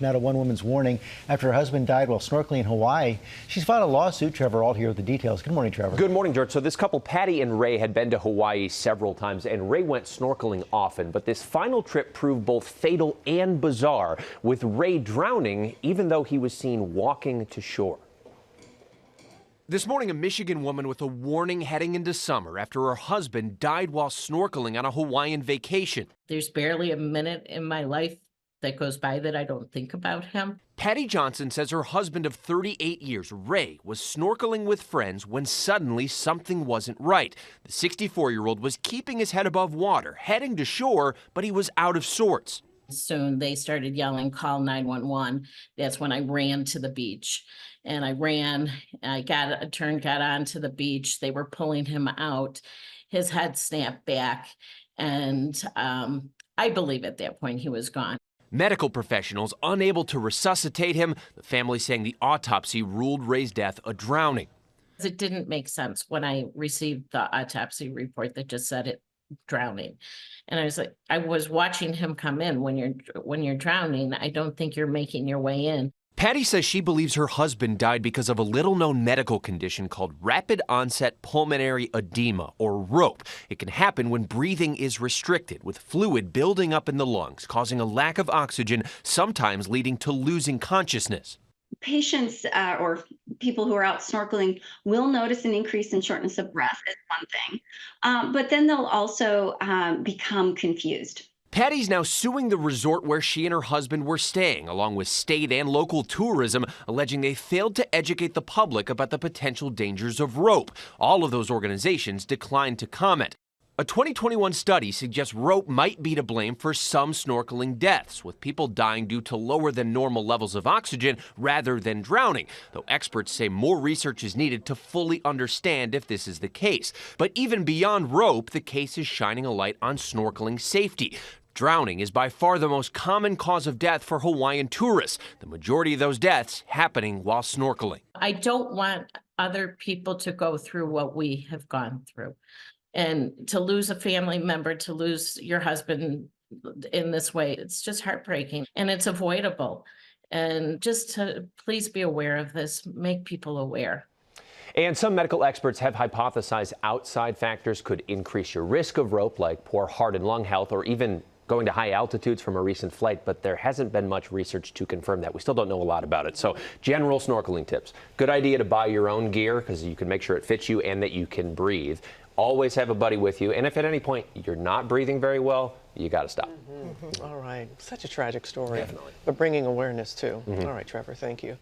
Now to one woman's warning after her husband died while snorkeling in Hawaii. She's filed a lawsuit. Trevor Ault here with the details. Good morning, Trevor. Good morning, George. So this couple, Patti and Ray, had been to Hawaii several times, and Ray went snorkeling often. But this final trip proved both fatal and bizarre, with Ray drowning even though he was seen walking to shore. This morning, a Michigan woman with a warning heading into summer after her husband died while snorkeling on a Hawaiian vacation. There's barely a minute in my life that goes by that I don't think about him. Patti Johnson says her husband of 38 years, Ray, was snorkeling with friends when suddenly something wasn't right. The 64-year-old was keeping his head above water, heading to shore, but he was out of sorts. Soon they started yelling, "Call 911. That's when I ran to the beach. And I ran, I got onto the beach. They were pulling him out. His head snapped back. And I believe at that point he was gone. Medical professionals unable to resuscitate him, the family saying the autopsy ruled Ray's death a drowning. It didn't make sense when I received the autopsy report that just said it drowning. And I was like, I was watching him come in. When you're drowning, I don't think you're making your way in. Patti says she believes her husband died because of a little-known medical condition called Rapid Onset Pulmonary Edema, or ROPE. It can happen when breathing is restricted, with fluid building up in the lungs, causing a lack of oxygen, sometimes leading to losing consciousness. Patients or people who are out snorkeling will notice an increase in shortness of breath is one thing, but then they'll also become confused. Patti's now suing the resort where she and her husband were staying, along with state and local tourism, alleging they failed to educate the public about the potential dangers of rope. All of those organizations declined to comment. A 2021 study suggests rope might be to blame for some snorkeling deaths, with people dying due to lower than normal levels of oxygen rather than drowning, though experts say more research is needed to fully understand if this is the case. But even beyond rope, the case is shining a light on snorkeling safety. Drowning is by far the most common cause of death for Hawaiian tourists, the majority of those deaths happening while snorkeling. I don't want other people to go through what we have gone through. And to lose a family member, to lose your husband in this way, it's just heartbreaking and it's avoidable. And just to please be aware of this, make people aware. And some medical experts have hypothesized outside factors could increase your risk of rope, like poor heart and lung health, or even going to high altitudes from a recent flight, but there hasn't been much research to confirm that. We still don't know a lot about it. So general snorkeling tips. Good idea to buy your own gear because you can make sure it fits you and that you can breathe. Always have a buddy with you. And if at any point you're not breathing very well, you got to stop. All right. Such a tragic story. Definitely. But bringing awareness too. All right, Trevor, thank you.